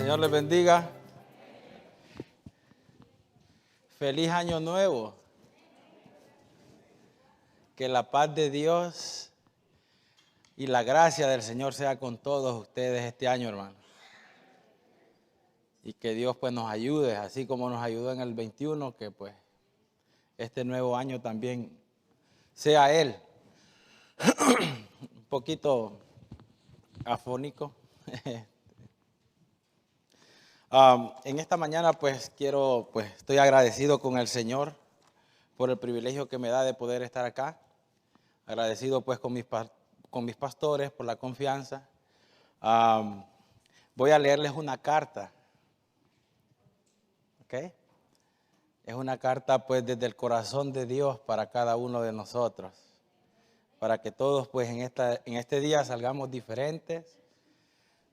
Señor les bendiga. Feliz año nuevo. Que la paz de Dios y la gracia del Señor sea con todos ustedes este año, hermano. Y que Dios pues nos ayude, así como nos ayudó en el 21, que pues este nuevo año también sea Él. Un poquito afónico. En esta mañana pues estoy agradecido con el Señor por el privilegio que me da de poder estar acá. Agradecido pues con mis pastores por la confianza. Voy a leerles una carta. ¿Ok? Es una carta pues desde el corazón de Dios para cada uno de nosotros. Para que todos pues en este día salgamos diferentes.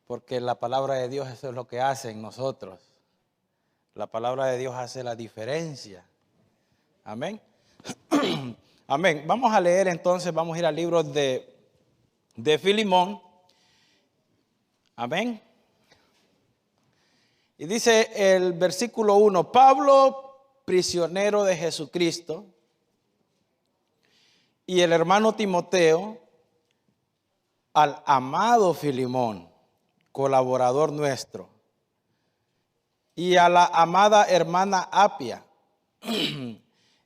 Porque la palabra de Dios eso es lo que hace en nosotros. La palabra de Dios hace la diferencia. Amén. Amén. Vamos a leer entonces, vamos a ir al libro de Filemón. Amén. Y dice el versículo 1, Pablo, prisionero de Jesucristo, y el hermano Timoteo, al amado Filemón, colaborador nuestro, y a la amada hermana Apia,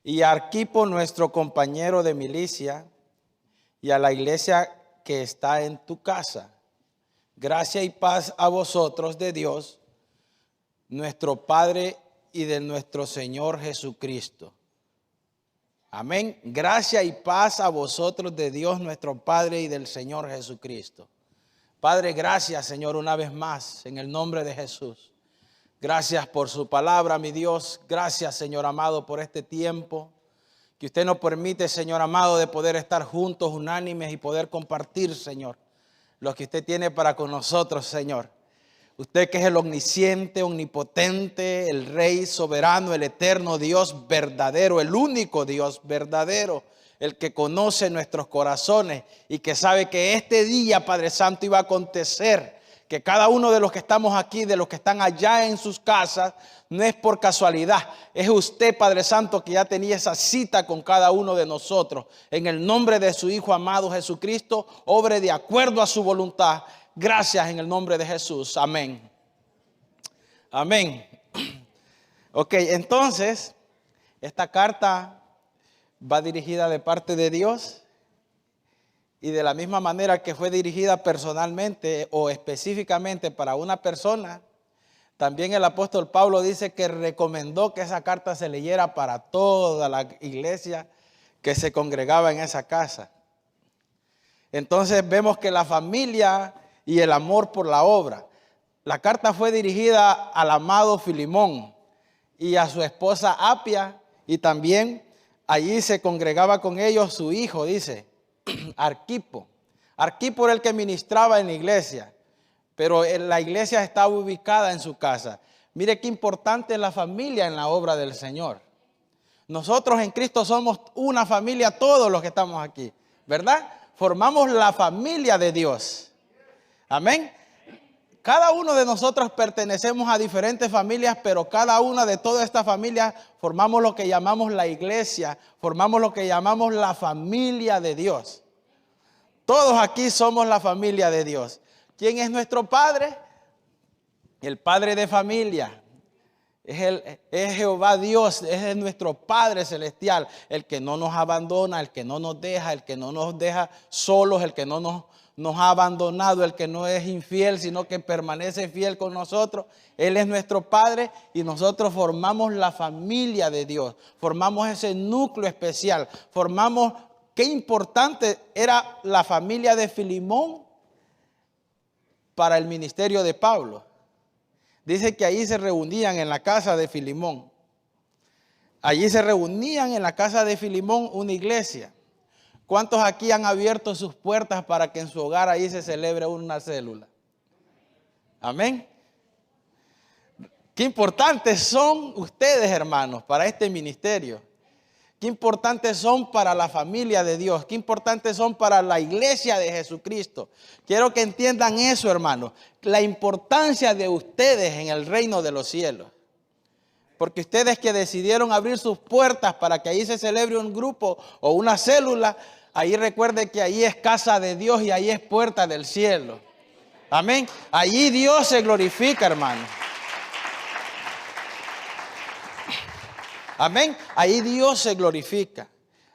y a Arquipo, nuestro compañero de milicia, y a la iglesia que está en tu casa. Gracia y paz a vosotros de Dios, nuestro Padre y de nuestro Señor Jesucristo. Amén. Gracia y paz a vosotros de Dios, nuestro Padre y del Señor Jesucristo. Padre, gracias, Señor, una vez más, en el nombre de Jesús. Gracias por su palabra, mi Dios. Gracias, Señor amado, por este tiempo que usted nos permite, Señor amado, de poder estar juntos, unánimes y poder compartir, Señor, lo que usted tiene para con nosotros, Señor. Usted que es el omnisciente, omnipotente, el Rey soberano, el eterno Dios verdadero, el único Dios verdadero, el que conoce nuestros corazones y que sabe que este día, Padre Santo, iba a acontecer, que cada uno de los que estamos aquí, de los que están allá en sus casas, no es por casualidad. Es usted, Padre Santo, que ya tenía esa cita con cada uno de nosotros. En el nombre de su Hijo amado Jesucristo, obre de acuerdo a su voluntad. Gracias en el nombre de Jesús. Amén. Amén. Ok, entonces, esta carta va dirigida de parte de Dios y de la misma manera que fue dirigida personalmente o específicamente para una persona, también el apóstol Pablo dice que recomendó que esa carta se leyera para toda la iglesia que se congregaba en esa casa. Entonces vemos que la familia y el amor por la obra. La carta fue dirigida al amado Filemón y a su esposa Apia, y también allí se congregaba con ellos su hijo, dice, Arquipo. Arquipo era el que ministraba en la iglesia, pero la iglesia estaba ubicada en su casa. Mire qué importante es la familia en la obra del Señor. Nosotros en Cristo somos una familia, todos los que estamos aquí, ¿verdad? Formamos la familia de Dios. Amén. Cada uno de nosotros pertenecemos a diferentes familias, pero cada una de todas estas familias formamos lo que llamamos la iglesia, formamos lo que llamamos la familia de Dios. Todos aquí somos la familia de Dios. ¿Quién es nuestro Padre? El Padre de familia. Es Jehová Dios, es nuestro Padre celestial, el que no nos abandona, el que no nos deja, el que no nos deja solos, el que no nos ha abandonado, el que no es infiel, sino que permanece fiel con nosotros. Él es nuestro Padre y nosotros formamos la familia de Dios, formamos ese núcleo especial, formamos, qué importante era la familia de Filemón para el ministerio de Pablo. Dice que allí se reunían en la casa de Filemón. Allí se reunían en la casa de Filemón una iglesia. ¿Cuántos aquí han abierto sus puertas para que en su hogar ahí se celebre una célula? Amén. Qué importantes son ustedes, hermanos, para este ministerio. Qué importantes son para la familia de Dios. Qué importantes son para la iglesia de Jesucristo. Quiero que entiendan eso, hermanos. La importancia de ustedes en el reino de los cielos. Porque ustedes que decidieron abrir sus puertas para que ahí se celebre un grupo o una célula, ahí recuerde que ahí es casa de Dios y ahí es puerta del cielo. Amén. Allí Dios se glorifica, hermano. Amén. Ahí Dios se glorifica.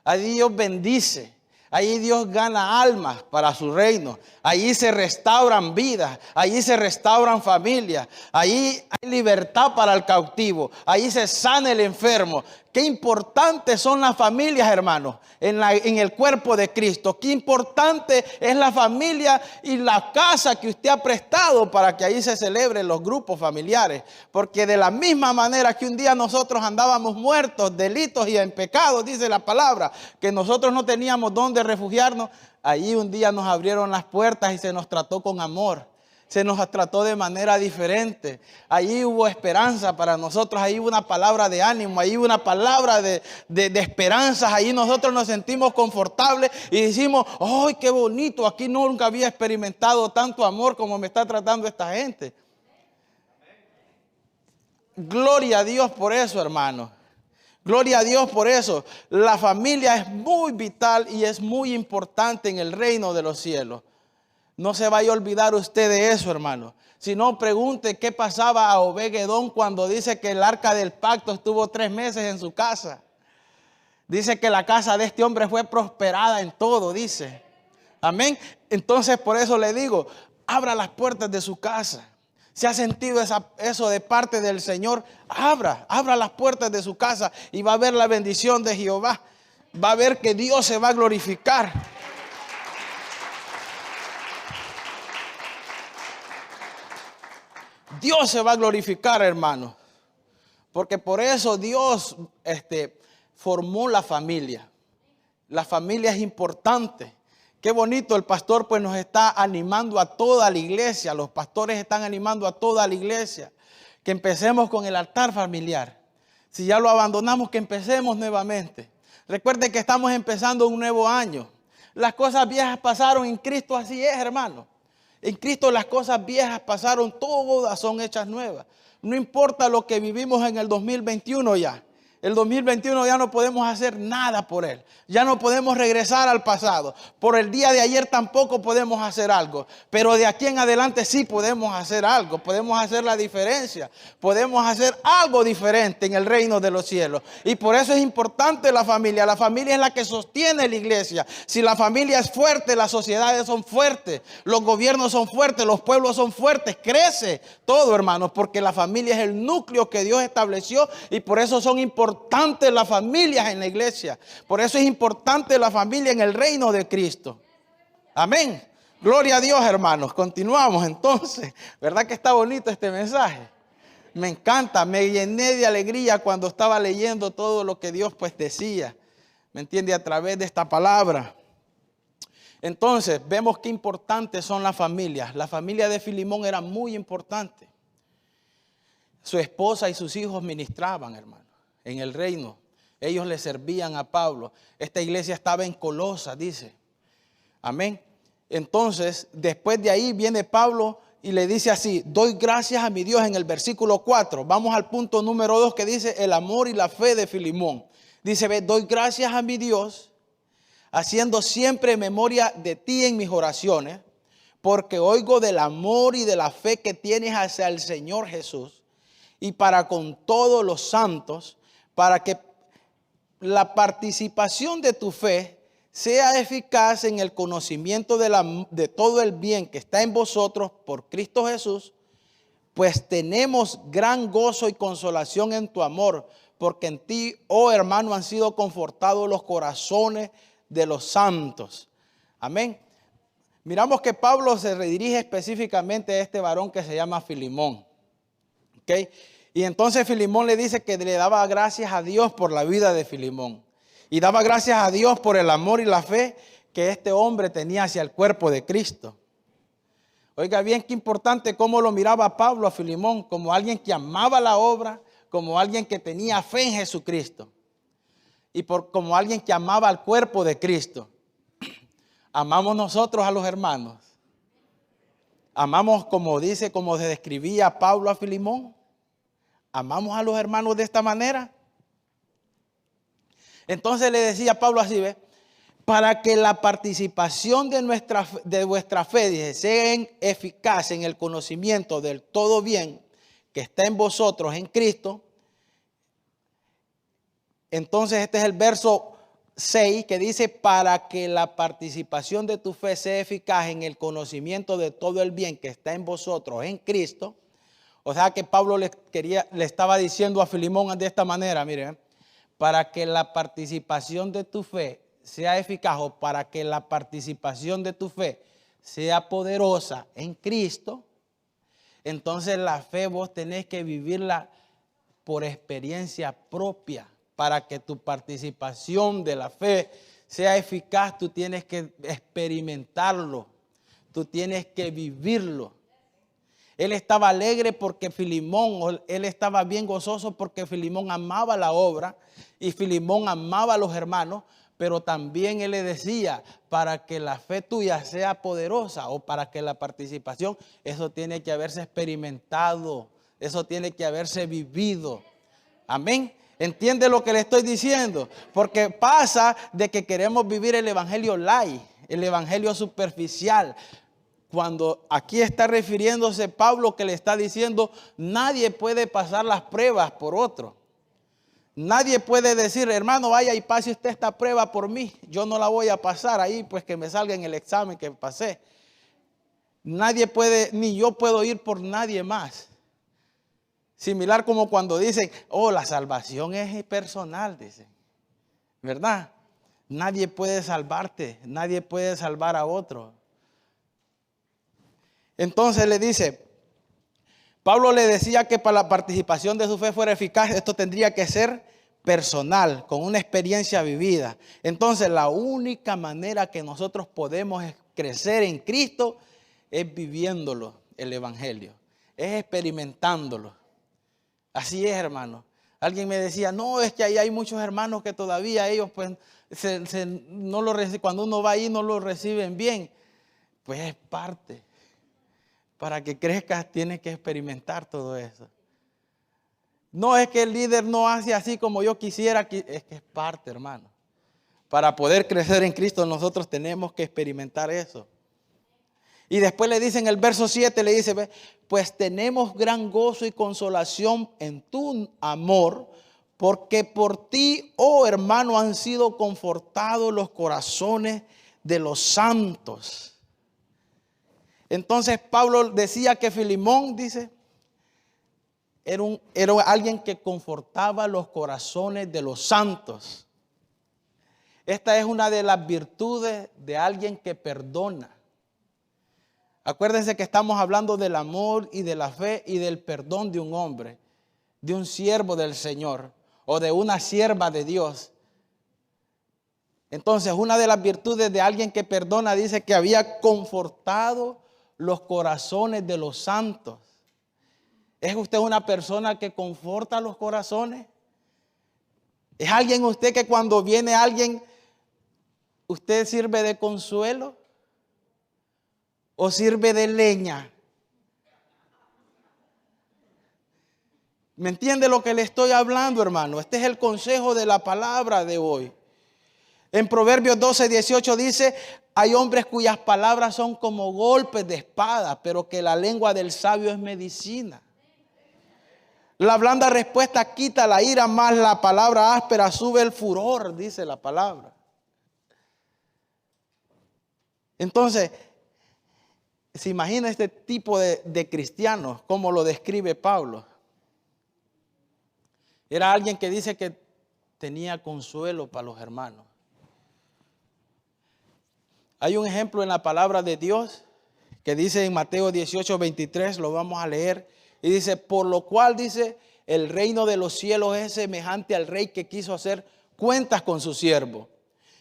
Ahí Dios bendice. Ahí Dios gana almas para su reino. Ahí se restauran vidas. Ahí se restauran familias. Ahí hay libertad para el cautivo. Ahí se sana el enfermo. Qué importantes son las familias, hermanos, en el cuerpo de Cristo. Qué importante es la familia y la casa que usted ha prestado para que ahí se celebren los grupos familiares. Porque de la misma manera que un día nosotros andábamos muertos, delitos y en pecados, dice la palabra, que nosotros no teníamos dónde refugiarnos, allí un día nos abrieron las puertas y se nos trató con amor. Se nos trató de manera diferente. Allí hubo esperanza para nosotros. Ahí hubo una palabra de ánimo. Ahí hubo una palabra de esperanza. Ahí nosotros nos sentimos confortables y decimos, ¡ay, qué bonito! Aquí nunca había experimentado tanto amor como me está tratando esta gente. Gloria a Dios por eso, hermano. Gloria a Dios por eso. La familia es muy vital y es muy importante en el reino de los cielos. No se vaya a olvidar usted de eso, hermano. Si no, pregunte qué pasaba a Obed-Edom cuando dice que el arca del pacto estuvo 3 meses en su casa. Dice que la casa de este hombre fue prosperada en todo, dice. Amén. Entonces, por eso le digo, abra las puertas de su casa. Si ha sentido eso de parte del Señor, abra las puertas de su casa y va a ver la bendición de Jehová. Va a ver que Dios se va a glorificar. Dios se va a glorificar, hermano. Porque por eso Dios formó la familia. La familia es importante. Qué bonito, el pastor pues nos está animando a toda la iglesia. Los pastores están animando a toda la iglesia. Que empecemos con el altar familiar. Si ya lo abandonamos, que empecemos nuevamente. Recuerde que estamos empezando un nuevo año. Las cosas viejas pasaron en Cristo, así es, hermano. En Cristo las cosas viejas pasaron, todas son hechas nuevas. No importa lo que vivimos en el 2021 ya. El 2021 ya no podemos hacer nada por él. Ya no podemos regresar al pasado. Por el día de ayer tampoco podemos hacer algo. Pero de aquí en adelante sí podemos hacer algo. Podemos hacer la diferencia. Podemos hacer algo diferente en el reino de los cielos. Y por eso es importante la familia. La familia es la que sostiene la iglesia. Si la familia es fuerte, las sociedades son fuertes. Los gobiernos son fuertes. Los pueblos son fuertes. Crece todo, hermanos. Porque la familia es el núcleo que Dios estableció. Y por eso son importantes las familias en la iglesia. Por eso es importante la familia en el reino de Cristo. Amén. Gloria a Dios, hermanos. Continuamos entonces. ¿Verdad que está bonito este mensaje? Me encanta. Me llené de alegría cuando estaba leyendo todo lo que Dios pues decía. ¿Me entiende? A través de esta palabra. Entonces, vemos qué importantes son las familias. La familia de Filemón era muy importante. Su esposa y sus hijos ministraban, hermano, en el reino. Ellos le servían a Pablo. Esta iglesia estaba en Colosas, dice. Amén. Entonces, después de ahí viene Pablo y le dice así: doy gracias a mi Dios, en el versículo 4. Vamos al punto número 2 que dice el amor y la fe de Filemón. Dice, doy gracias a mi Dios, haciendo siempre memoria de ti en mis oraciones, porque oigo del amor y de la fe que tienes hacia el Señor Jesús y para con todos los santos, para que la participación de tu fe sea eficaz en el conocimiento de todo el bien que está en vosotros por Cristo Jesús, pues tenemos gran gozo y consolación en tu amor, porque en ti, oh hermano, han sido confortados los corazones de los santos. Amén. Miramos que Pablo se redirige específicamente a este varón que se llama Filemón. ¿Ok? Y entonces Filemón le dice que le daba gracias a Dios por la vida de Filemón. Y daba gracias a Dios por el amor y la fe que este hombre tenía hacia el cuerpo de Cristo. Oiga bien, qué importante cómo lo miraba Pablo a Filemón, como alguien que amaba la obra, como alguien que tenía fe en Jesucristo. y como alguien que amaba al cuerpo de Cristo. Amamos nosotros a los hermanos. Amamos como se describía Pablo a Filemón. Amamos a los hermanos de esta manera. Entonces le decía Pablo así, ¿ve? Para que la participación de vuestra fe, dice, sea eficaz en el conocimiento del todo bien que está en vosotros en Cristo. Entonces este es el verso 6 que dice, para que la participación de tu fe sea eficaz en el conocimiento de todo el bien que está en vosotros en Cristo. O sea que Pablo le estaba diciendo a Filemón de esta manera, miren, para que la participación de tu fe sea eficaz, o para que la participación de tu fe sea poderosa en Cristo, entonces la fe vos tenés que vivirla por experiencia propia. Para que tu participación de la fe sea eficaz, tú tienes que experimentarlo, tú tienes que vivirlo. Él estaba alegre porque Filemón, él estaba bien gozoso porque Filemón amaba la obra y Filemón amaba a los hermanos, pero también él le decía, para que la fe tuya sea poderosa o para que la participación, eso tiene que haberse experimentado, eso tiene que haberse vivido. Amén. ¿Entiende lo que le estoy diciendo? Porque pasa de que queremos vivir el evangelio light, el evangelio superficial. Cuando aquí está refiriéndose Pablo que le está diciendo, nadie puede pasar las pruebas por otro. Nadie puede decir, hermano, vaya y pase usted esta prueba por mí. Yo no la voy a pasar ahí, pues que me salga en el examen que pasé. Nadie puede, ni yo puedo ir por nadie más. Similar como cuando dicen, oh, la salvación es personal, dicen. ¿Verdad? Nadie puede salvarte, nadie puede salvar a otro. Entonces le dice, Pablo le decía que para la participación de su fe fuera eficaz, esto tendría que ser personal, con una experiencia vivida. Entonces la única manera que nosotros podemos crecer en Cristo es viviéndolo, el evangelio, es experimentándolo. Así es, hermano. Alguien me decía, no, es que ahí hay muchos hermanos que todavía ellos pues no lo reciben, cuando uno va ahí no lo reciben bien. Pues es parte. Para que crezcas tienes que experimentar todo eso. No es que el líder no hace así como yo quisiera, es que es parte, hermano. Para poder crecer en Cristo nosotros tenemos que experimentar eso. Y después le dice en el verso 7, le dice, pues tenemos gran gozo y consolación en tu amor, porque por ti, oh hermano, han sido confortados los corazones de los santos. Entonces Pablo decía que Filemón, dice, era alguien que confortaba los corazones de los santos. Esta es una de las virtudes de alguien que perdona. Acuérdense que estamos hablando del amor y de la fe y del perdón de un hombre, de un siervo del Señor o de una sierva de Dios. Entonces, una de las virtudes de alguien que perdona dice que había confortado los corazones de los santos. ¿Es usted una persona que conforta los corazones? ¿Es alguien usted que cuando viene alguien, usted sirve de consuelo? ¿O sirve de leña? ¿Me entiende lo que le estoy hablando, hermano? Este es el consejo de la palabra de hoy. En Proverbios 12:18 dice, hay hombres cuyas palabras son como golpes de espada, pero que la lengua del sabio es medicina. La blanda respuesta quita la ira, más la palabra áspera sube el furor, dice la palabra. Entonces, se imagina este tipo de cristianos, como lo describe Pablo. Era alguien que dice que tenía consuelo para los hermanos. Hay un ejemplo en la palabra de Dios que dice en Mateo 18:23, lo vamos a leer, y dice, por lo cual dice, el reino de los cielos es semejante al rey que quiso hacer cuentas con su siervo.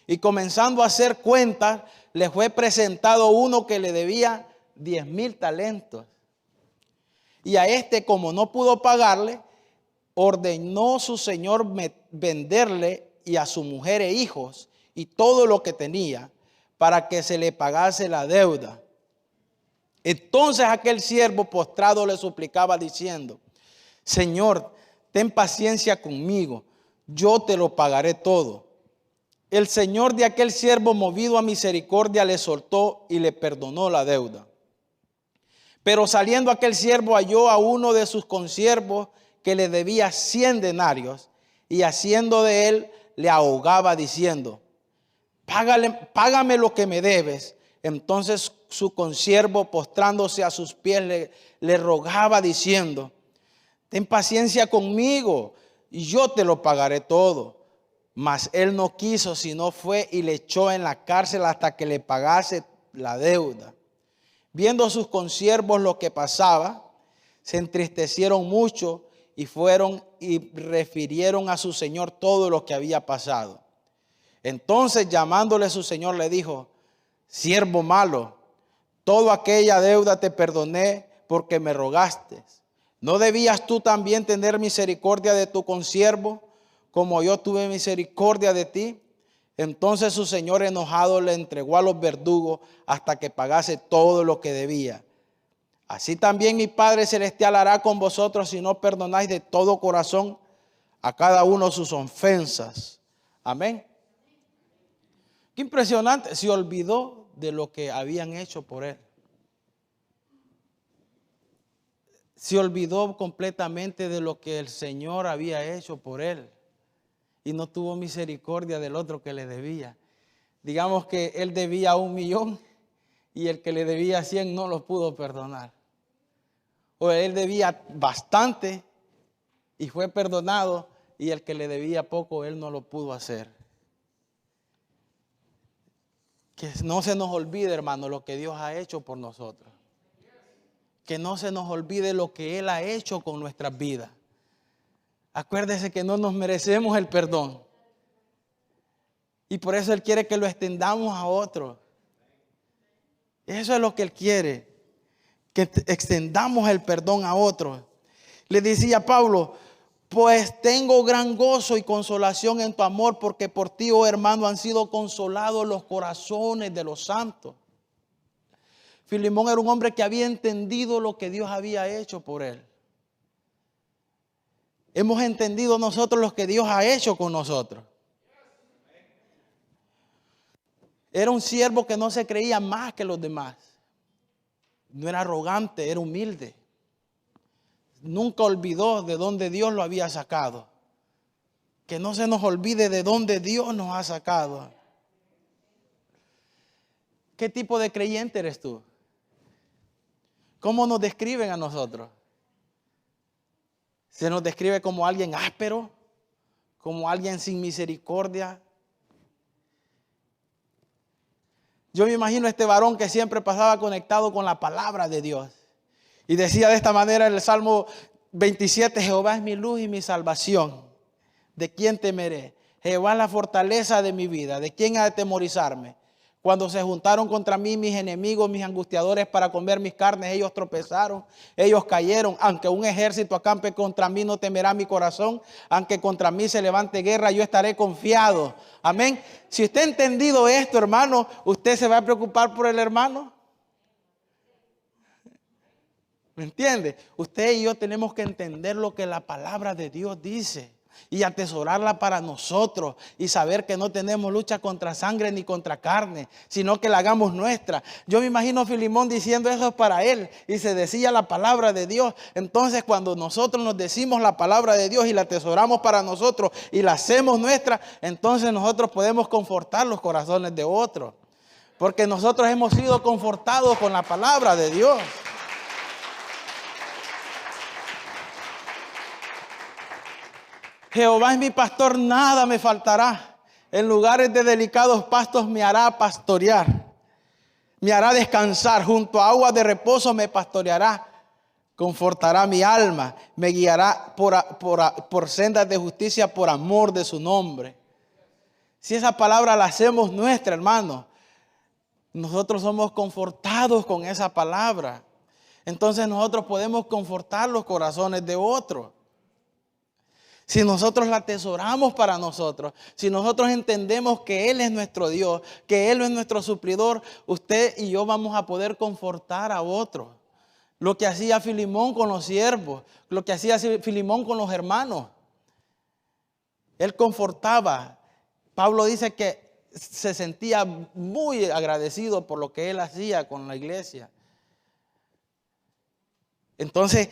Y comenzando a hacer cuentas, le fue presentado uno que le debía 10,000 talentos. Y a este, como no pudo pagarle, ordenó su señor venderle y a su mujer e hijos y todo lo que tenía, para que se le pagase la deuda. Entonces aquel siervo postrado le suplicaba diciendo: Señor, ten paciencia conmigo, yo te lo pagaré todo. El señor de aquel siervo, movido a misericordia, le soltó y le perdonó la deuda. Pero saliendo aquel siervo halló a uno de sus consiervos que le debía 100 denarios y haciendo de él le ahogaba diciendo: Págame lo que me debes. Entonces su consiervo, postrándose a sus pies, le rogaba diciendo: Ten paciencia conmigo y yo te lo pagaré todo. Mas él no quiso, sino fue y le echó en la cárcel hasta que le pagase la deuda. Viendo sus consiervos lo que pasaba, se entristecieron mucho y fueron y refirieron a su señor todo lo que había pasado. Entonces, llamándole su señor, le dijo: Siervo malo, toda aquella deuda te perdoné porque me rogaste. ¿No debías tú también tener misericordia de tu consiervo, como yo tuve misericordia de ti? Entonces su señor, enojado, le entregó a los verdugos hasta que pagase todo lo que debía. Así también mi Padre Celestial hará con vosotros si no perdonáis de todo corazón a cada uno sus ofensas. Amén. Qué impresionante. Se olvidó de lo que habían hecho por él. Se olvidó completamente de lo que el Señor había hecho por él. Y no tuvo misericordia del otro que le debía. Digamos que él debía 1 millón y el que le debía 100 no lo pudo perdonar. O él debía bastante y fue perdonado y el que le debía poco él no lo pudo hacer. Que no se nos olvide, hermano, lo que Dios ha hecho por nosotros. Que no se nos olvide lo que Él ha hecho con nuestras vidas. Acuérdese que no nos merecemos el perdón. Y por eso Él quiere que lo extendamos a otros. Eso es lo que Él quiere. Que extendamos el perdón a otros. Le decía Pablo: pues tengo gran gozo y consolación en tu amor, porque por ti, oh hermano, han sido consolados los corazones de los santos. Filemón era un hombre que había entendido lo que Dios había hecho por él. Hemos entendido nosotros lo que Dios ha hecho con nosotros. Era un siervo que no se creía más que los demás. No era arrogante, era humilde. Nunca olvidó de dónde Dios lo había sacado. Que no se nos olvide de dónde Dios nos ha sacado. ¿Qué tipo de creyente eres tú? ¿Cómo nos describen a nosotros? Se nos describe como alguien áspero, como alguien sin misericordia. Yo me imagino a este varón que siempre pasaba conectado con la palabra de Dios. Y decía de esta manera en el Salmo 27, Jehová es mi luz y mi salvación. ¿De quién temeré? Jehová es la fortaleza de mi vida. ¿De quién ha de temorizarme? Cuando se juntaron contra mí mis enemigos, mis angustiadores para comer mis carnes, ellos tropezaron, ellos cayeron. Aunque un ejército acampe contra mí, no temerá mi corazón. Aunque contra mí se levante guerra, yo estaré confiado. Amén. Si usted ha entendido esto, hermano, ¿usted se va a preocupar por el hermano? ¿Me entiende? Usted y yo tenemos que entender lo que la palabra de Dios dice y atesorarla para nosotros y saber que no tenemos lucha contra sangre ni contra carne, sino que la hagamos nuestra. Yo me imagino a Filemón diciendo eso para él y se decía la palabra de Dios. Entonces, cuando nosotros nos decimos la palabra de Dios y la atesoramos para nosotros y la hacemos nuestra, entonces nosotros podemos confortar los corazones de otros, porque nosotros hemos sido confortados con la palabra de Dios. Jehová es mi pastor, nada me faltará. En lugares de delicados pastos me hará pastorear. Me hará descansar. Junto a aguas de reposo me pastoreará. Confortará mi alma. Me guiará por sendas de justicia por amor de su nombre. Si esa palabra la hacemos nuestra, hermano, nosotros somos confortados con esa palabra. Entonces nosotros podemos confortar los corazones de otros. Si nosotros la atesoramos para nosotros, si nosotros entendemos que Él es nuestro Dios, que Él es nuestro suplidor, usted y yo vamos a poder confortar a otros. Lo que hacía Filemón con los siervos, lo que hacía Filemón con los hermanos. Él confortaba. Pablo dice que se sentía muy agradecido por lo que él hacía con la iglesia. Entonces,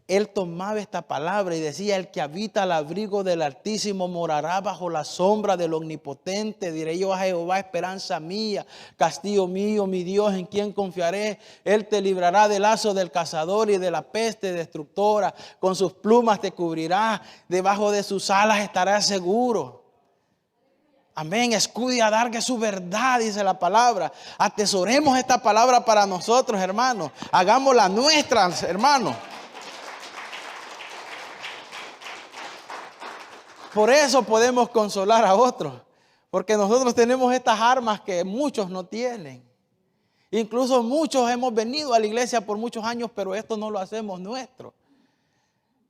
él tomaba esta palabra y decía: el que habita al abrigo del Altísimo morará bajo la sombra del Omnipotente. Diré yo a Jehová, esperanza mía, castillo mío, mi Dios, en quien confiaré. Él te librará del lazo del cazador y de la peste destructora. Con sus plumas te cubrirá, debajo de sus alas estarás seguro. Amén. Escudo y adarga su verdad, dice la palabra. Atesoremos esta palabra para nosotros, hermanos. Hagámosla nuestra, hermanos. Por eso podemos consolar a otros, porque nosotros tenemos estas armas que muchos no tienen. Incluso muchos hemos venido a la iglesia por muchos años, pero esto no lo hacemos nuestro.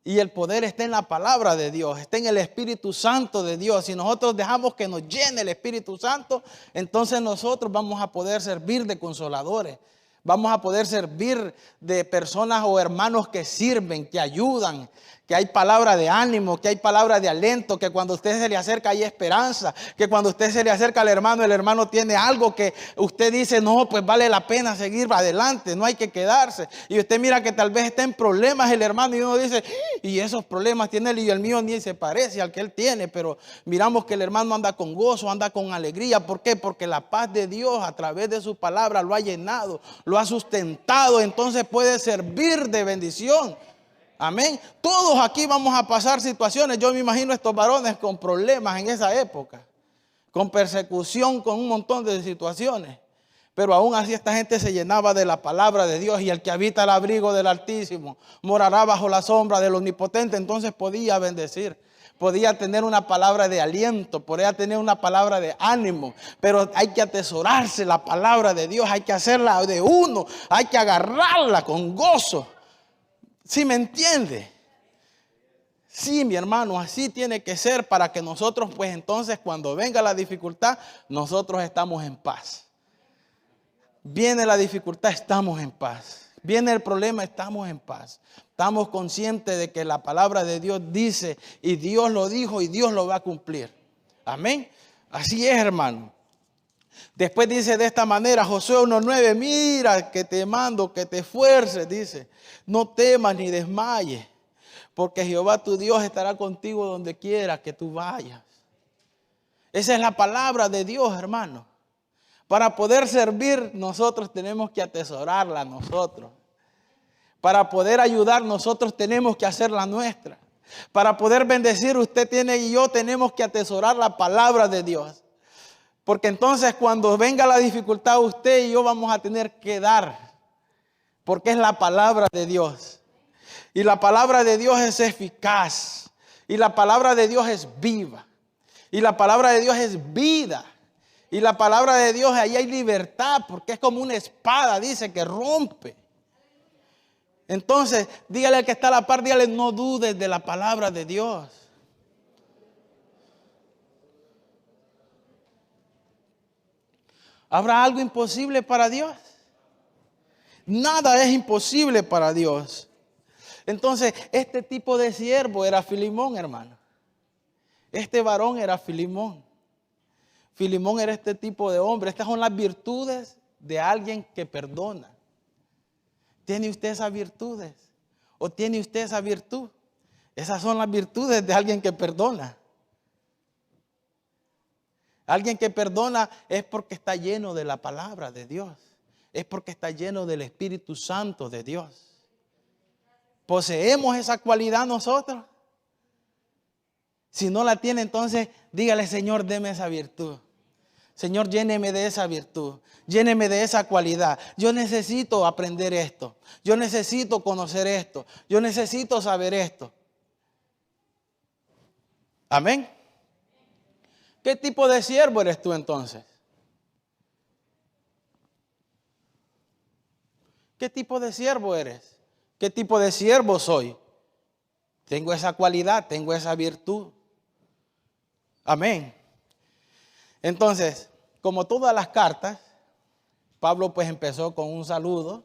Y el poder está en la palabra de Dios, está en el Espíritu Santo de Dios. Si nosotros dejamos que nos llene el Espíritu Santo, entonces nosotros vamos a poder servir de consoladores. Vamos a poder servir de personas o hermanos que sirven, que ayudan, que hay palabra de ánimo, que hay palabra de aliento, que cuando usted se le acerca hay esperanza, que cuando usted se le acerca al hermano, el hermano tiene algo que usted dice: no, pues vale la pena seguir adelante, no hay que quedarse. Y usted mira que tal vez está en problemas el hermano y uno dice: y esos problemas tiene él y el mío ni se parece al que él tiene, pero miramos que el hermano anda con gozo, anda con alegría. ¿Por qué? Porque la paz de Dios a través de su palabra lo ha llenado, lo ha sustentado, entonces puede servir de bendición. Amén. Todos aquí vamos a pasar situaciones. Yo me imagino estos varones con problemas en esa época, con persecución, con un montón de situaciones. Pero aún así esta gente se llenaba de la palabra de Dios. Y el que habita al abrigo del Altísimo morará bajo la sombra del Omnipotente. Entonces podía bendecir, podía tener una palabra de aliento, podía tener una palabra de ánimo. Pero hay que atesorarse la palabra de Dios, hay que hacerla de uno, hay que agarrarla con gozo. ¿Sí me entiende? Sí, mi hermano, así tiene que ser para que nosotros, pues entonces, cuando venga la dificultad, nosotros estamos en paz. Viene la dificultad, estamos en paz. Viene el problema, estamos en paz. Estamos conscientes de que la palabra de Dios dice, y Dios lo dijo, y Dios lo va a cumplir. Amén. Así es, hermano. Después dice de esta manera, Josué 1:9, mira que te mando, que te esfuerces, dice, no temas ni desmayes, porque Jehová tu Dios estará contigo donde quiera que tú vayas. Esa es la palabra de Dios, hermano. Para poder servir, nosotros tenemos que atesorarla nosotros. Para poder ayudar, nosotros tenemos que hacerla nuestra. Para poder bendecir, usted tiene y yo tenemos que atesorar la palabra de Dios. Porque entonces cuando venga la dificultad, usted y yo vamos a tener que dar. Porque es la palabra de Dios. Y la palabra de Dios es eficaz. Y la palabra de Dios es viva. Y la palabra de Dios es vida. Y la palabra de Dios, ahí hay libertad. Porque es como una espada, dice, que rompe. Entonces, dígale al que está a la par, dígale: no dudes de la palabra de Dios. ¿Habrá algo imposible para Dios? Nada es imposible para Dios. Entonces, este tipo de siervo era Filemón, hermano. Este varón era Filemón. Filemón era este tipo de hombre. Estas son las virtudes de alguien que perdona. ¿Tiene usted esas virtudes? ¿O tiene usted esa virtud? Esas son las virtudes de alguien que perdona. Alguien que perdona es porque está lleno de la palabra de Dios. Es porque está lleno del Espíritu Santo de Dios. ¿Poseemos esa cualidad nosotros? Si no la tiene, entonces dígale: Señor, deme esa virtud. Señor, lléneme de esa virtud. Lléneme de esa cualidad. Yo necesito aprender esto. Yo necesito conocer esto. Yo necesito saber esto. Amén. ¿Qué tipo de siervo eres tú entonces? ¿Qué tipo de siervo eres? ¿Qué tipo de siervo soy? tengo esa cualidad, tengo esa virtud. Amén. Entonces, como todas las cartas, Pablo pues empezó con un saludo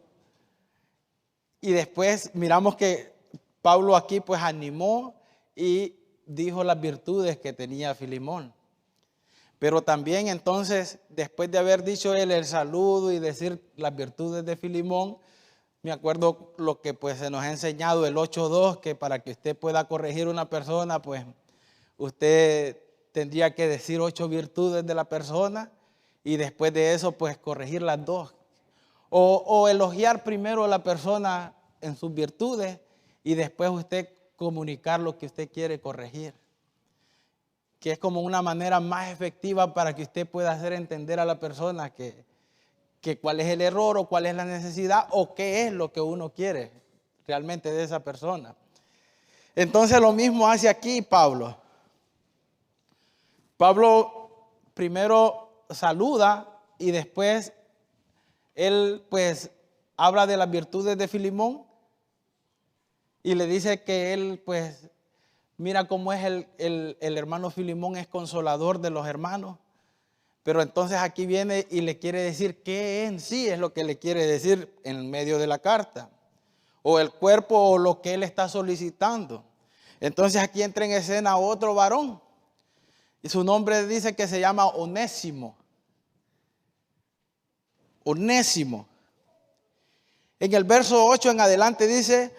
y después miramos que Pablo aquí pues animó y dijo las virtudes que tenía Filemón. Pero también entonces, después de haber dicho él el saludo y decir las virtudes de Filemón, me acuerdo lo que pues se nos ha enseñado el 8.2, que para que usted pueda corregir a una persona, pues usted tendría que decir 8 virtudes de la persona y después de eso pues corregir las 2. O elogiar primero a la persona en sus virtudes y después usted comunicar lo que usted quiere corregir. Que es como una manera más efectiva para que usted pueda hacer entender a la persona que cuál es el error o cuál es la necesidad o qué es lo que uno quiere realmente de esa persona. Entonces lo mismo hace aquí Pablo. Pablo primero saluda y después él pues habla de las virtudes de Filemón y le dice que él pues mira cómo es el hermano Filemón, es consolador de los hermanos. Pero entonces aquí viene y le quiere decir qué en sí es lo que le quiere decir en medio de la carta. O el cuerpo o lo que él está solicitando. Entonces aquí entra en escena otro varón. Y su nombre dice que se llama Onésimo. Onésimo. En el verso 8 en adelante dice,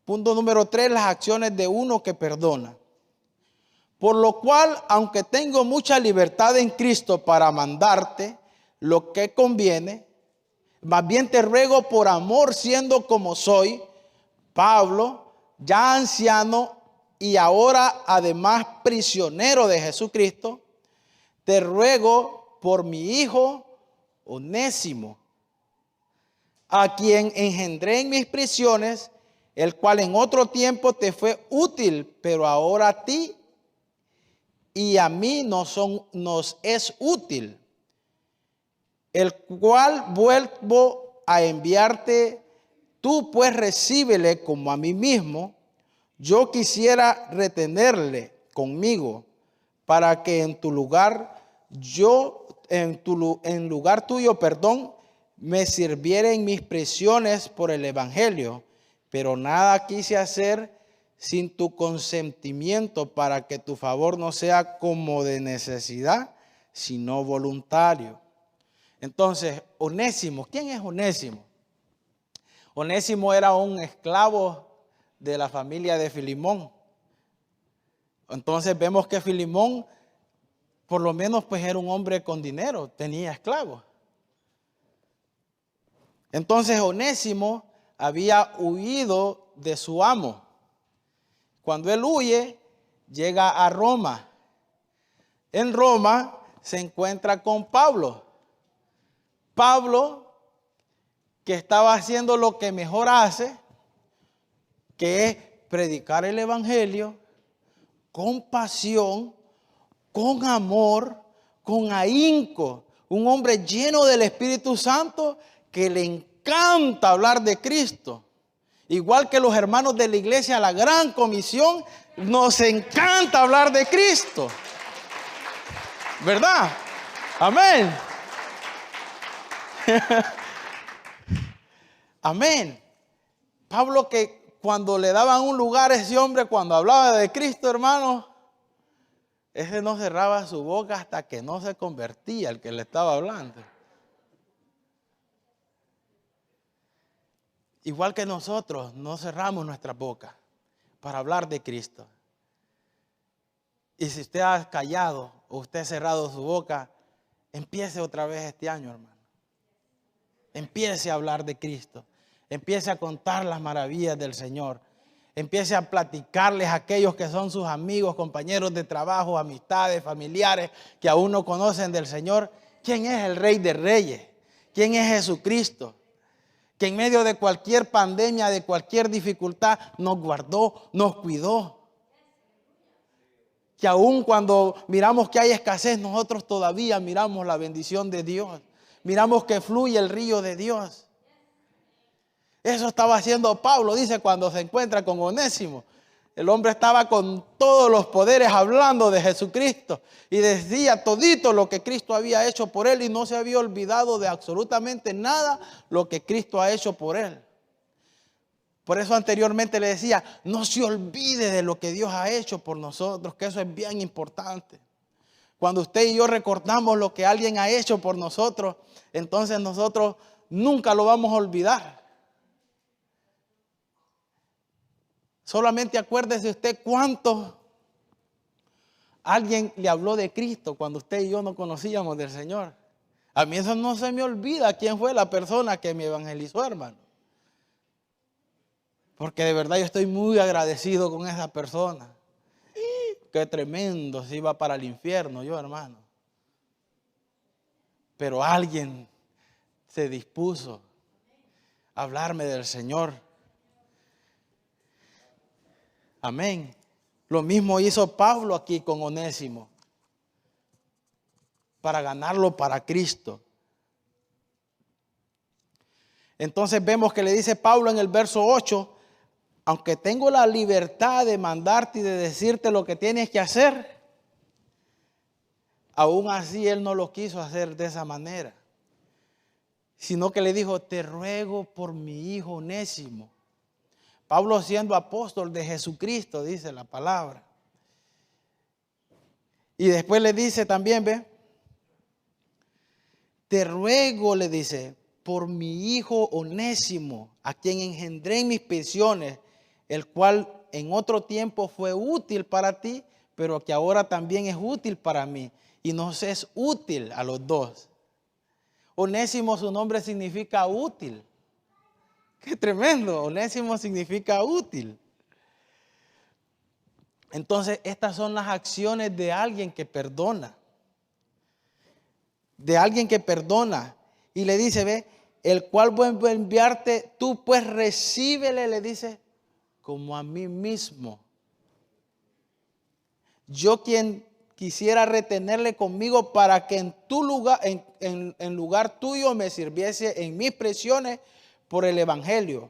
punto número 3, las acciones de uno que perdona. Por lo cual, aunque tengo mucha libertad en Cristo para mandarte lo que conviene, más bien te ruego por amor, siendo como soy, Pablo, ya anciano y ahora además prisionero de Jesucristo, te ruego por mi hijo Onésimo, a quien engendré en mis prisiones, el cual en otro tiempo te fue útil, pero ahora a ti y a mí nos es útil, el cual vuelvo a enviarte. Tú pues recíbele como a mí mismo. Yo quisiera retenerle conmigo para que en lugar tuyo, me sirviera en mis prisiones por el evangelio, pero nada quise hacer sin tu consentimiento, para que tu favor no sea como de necesidad, sino voluntario. Entonces, Onésimo, ¿quién es Onésimo? Onésimo era un esclavo de la familia de Filemón. Entonces vemos que Filemón, por lo menos, pues era un hombre con dinero, tenía esclavos. Entonces Onésimo había huido de su amo. Cuando él huye, llega a Roma. En Roma se encuentra con Pablo. Pablo, que estaba haciendo lo que mejor hace, que es predicar el evangelio con pasión, con amor, con ahínco. Un hombre lleno del Espíritu Santo que le encanta hablar de Cristo. Igual que los hermanos de la iglesia, la gran comisión, nos encanta hablar de Cristo. ¿Verdad? Amén. Amén. Pablo, que cuando le daban un lugar a ese hombre, cuando hablaba de Cristo, hermano, ese no cerraba su boca hasta que no se convertía el que le estaba hablando. Igual que nosotros, no cerramos nuestra boca para hablar de Cristo. Y si usted ha callado o usted ha cerrado su boca, empiece otra vez este año, hermano. Empiece a hablar de Cristo. Empiece a contar las maravillas del Señor. Empiece a platicarles a aquellos que son sus amigos, compañeros de trabajo, amistades, familiares, que aún no conocen del Señor. ¿Quién es el Rey de Reyes? ¿Quién es Jesucristo? Que en medio de cualquier pandemia, de cualquier dificultad, nos guardó, nos cuidó. Que aún cuando miramos que hay escasez, nosotros todavía miramos la bendición de Dios. Miramos que fluye el río de Dios. Eso estaba haciendo Pablo, dice, cuando se encuentra con Onésimo. El hombre estaba con todos los poderes hablando de Jesucristo y decía todito lo que Cristo había hecho por él y no se había olvidado de absolutamente nada lo que Cristo ha hecho por él. Por eso anteriormente le decía, no se olvide de lo que Dios ha hecho por nosotros, que eso es bien importante. Cuando usted y yo recordamos lo que alguien ha hecho por nosotros, entonces nosotros nunca lo vamos a olvidar. Solamente acuérdese usted cuánto alguien le habló de Cristo cuando usted y yo no conocíamos del Señor. A mí eso no se me olvida quién fue la persona que me evangelizó, hermano. Porque de verdad yo estoy muy agradecido con esa persona. Qué tremendo, se iba para el infierno yo, hermano. Pero alguien se dispuso a hablarme del Señor. Amén. Lo mismo hizo Pablo aquí con Onésimo, para ganarlo para Cristo. Entonces vemos que le dice Pablo en el verso 8, aunque tengo la libertad de mandarte y de decirte lo que tienes que hacer, aún así él no lo quiso hacer de esa manera, sino que le dijo, te ruego por mi hijo Onésimo. Pablo siendo apóstol de Jesucristo, dice la palabra. Y después le dice también, ve, te ruego, le dice, por mi hijo Onésimo, a quien engendré en mis prisiones, el cual en otro tiempo fue útil para ti, pero que ahora también es útil para mí. Y nos es útil a los dos. Onésimo, su nombre significa útil. Qué tremendo, Onésimo significa útil. Entonces, estas son las acciones de alguien que perdona. De alguien que perdona. Y le dice, ve, el cual voy a enviarte, tú pues recíbele, le dice, como a mí mismo. Yo quien quisiera retenerle conmigo para que en tu lugar, en lugar tuyo me sirviese en mis prisiones por el evangelio,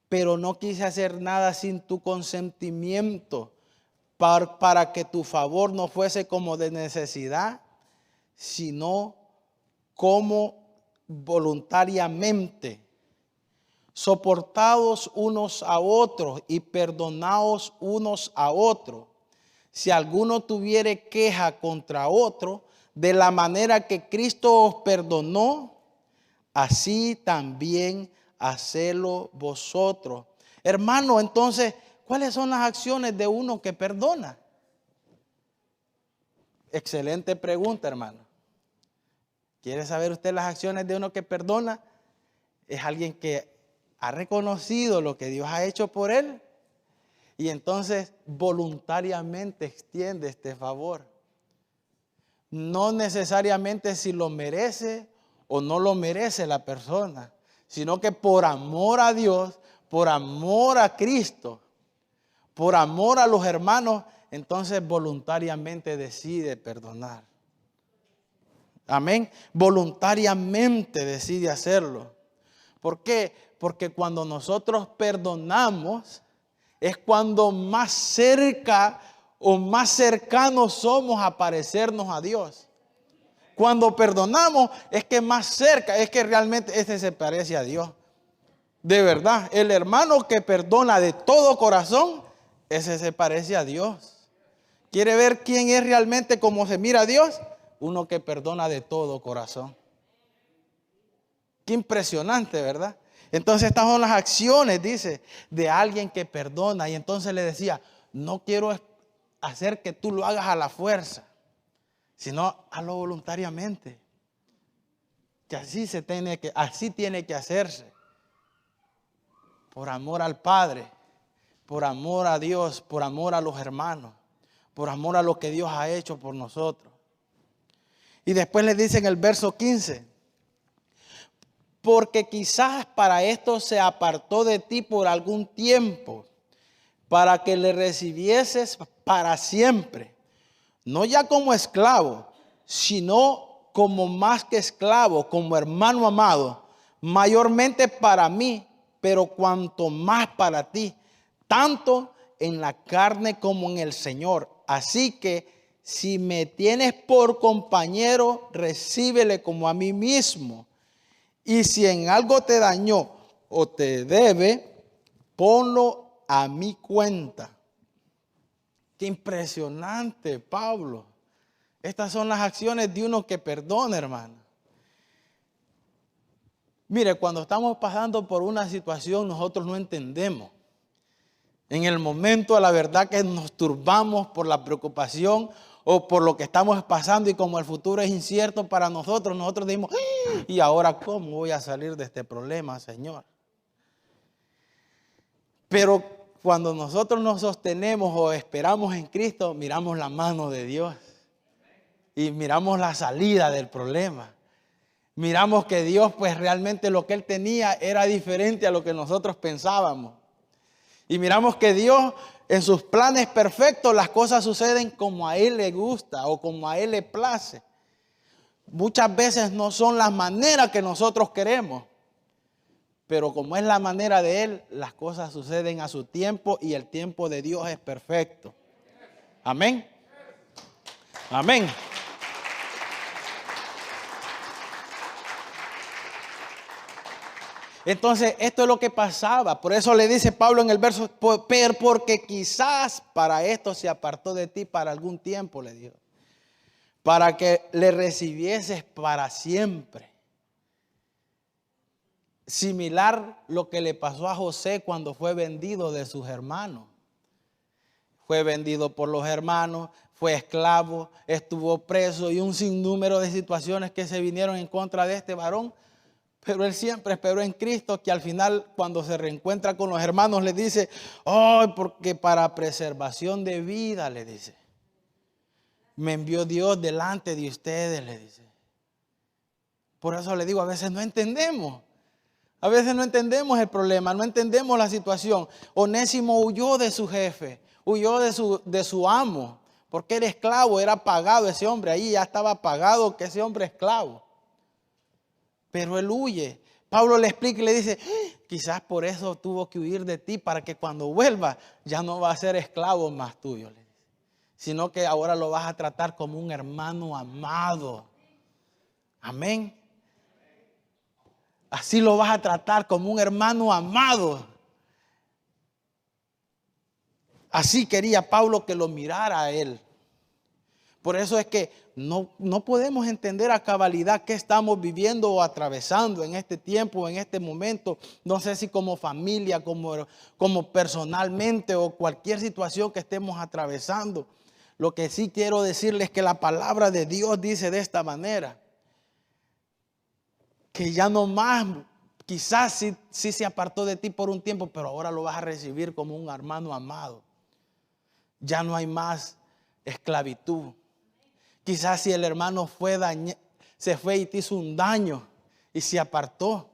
pero no quise hacer nada sin tu consentimiento, para que tu favor no fuese como de necesidad, sino como voluntariamente, soportados unos a otros y perdonados unos a otros. Si alguno tuviere queja contra otro, de la manera que Cristo os perdonó, así también hacedlo vosotros. Hermano, entonces, ¿cuáles son las acciones de uno que perdona? Excelente pregunta, hermano. ¿Quiere saber usted las acciones de uno que perdona? Es alguien que ha reconocido lo que Dios ha hecho por él y entonces voluntariamente extiende este favor. No necesariamente si lo merece o no lo merece la persona, sino que por amor a Dios, por amor a Cristo, por amor a los hermanos, entonces voluntariamente decide perdonar. Amén. Voluntariamente decide hacerlo. ¿Por qué? Porque cuando nosotros perdonamos, es cuando más cerca o más cercanos somos a parecernos a Dios. Cuando perdonamos es que más cerca, es que realmente este se parece a Dios. De verdad, el hermano que perdona de todo corazón, ese se parece a Dios. ¿Quiere ver quién es realmente como se mira a Dios? Uno que perdona de todo corazón. Qué impresionante, ¿verdad? Entonces estas son las acciones, dice, de alguien que perdona. Y entonces le decía, no quiero hacer que tú lo hagas a la fuerza, sino hazlo voluntariamente. Que así tiene que hacerse. Por amor al Padre, por amor a Dios, por amor a los hermanos, por amor a lo que Dios ha hecho por nosotros. Y después le dice en el verso 15, porque quizás para esto se apartó de ti por algún tiempo, para que le recibieses para siempre, no ya como esclavo, sino como más que esclavo, como hermano amado, mayormente para mí, pero cuanto más para ti, tanto en la carne como en el Señor. Así que si me tienes por compañero, recíbele como a mí mismo. Y si en algo te dañó o te debe, ponlo a mi cuenta. Qué impresionante, Pablo. Estas son las acciones de uno que perdona, hermano. Mire, cuando estamos pasando por una situación, nosotros no entendemos. En el momento, la verdad que nos turbamos por la preocupación o por lo que estamos pasando, y como el futuro es incierto para nosotros, nosotros decimos, ¿y ahora cómo voy a salir de este problema, Señor? Pero cuando nosotros nos sostenemos o esperamos en Cristo, miramos la mano de Dios y miramos la salida del problema. Miramos que Dios, pues realmente lo que Él tenía era diferente a lo que nosotros pensábamos. Y miramos que Dios, en sus planes perfectos, las cosas suceden como a Él le gusta o como a Él le place. Muchas veces no son las maneras que nosotros queremos, pero como es la manera de Él, las cosas suceden a su tiempo y el tiempo de Dios es perfecto. Amén. Amén. Entonces, esto es lo que pasaba. Por eso le dice Pablo en el verso, porque quizás para esto se apartó de ti para algún tiempo, le dijo, para que le recibieses para siempre. Similar lo que le pasó a José cuando fue vendido de sus hermanos. Fue vendido por los hermanos, fue esclavo, estuvo preso y un sinnúmero de situaciones que se vinieron en contra de este varón. Pero él siempre esperó en Cristo, que al final, cuando se reencuentra con los hermanos, le dice, porque para preservación de vida, le dice, me envió Dios delante de ustedes, le dice. Por eso le digo, a veces no entendemos. A veces no entendemos el problema, no entendemos la situación. Onésimo huyó de su jefe, huyó de su amo, porque era esclavo, era pagado ese hombre. Ahí ya estaba pagado que ese hombre es esclavo. Pero él huye. Pablo le explica y le dice, quizás por eso tuvo que huir de ti, para que cuando vuelva ya no va a ser esclavo más tuyo, le dice, sino que ahora lo vas a tratar como un hermano amado. Amén. Así lo vas a tratar como un hermano amado. Así quería Pablo que lo mirara a él. Por eso es que no podemos entender a cabalidad qué estamos viviendo o atravesando en este tiempo, en este momento. No sé si como familia, como personalmente o cualquier situación que estemos atravesando. Lo que sí quiero decirles es que la palabra de Dios dice de esta manera. Que ya no más, quizás sí se apartó de ti por un tiempo, pero ahora lo vas a recibir como un hermano amado. Ya no hay más esclavitud. Quizás si el hermano se fue y te hizo un daño y se apartó,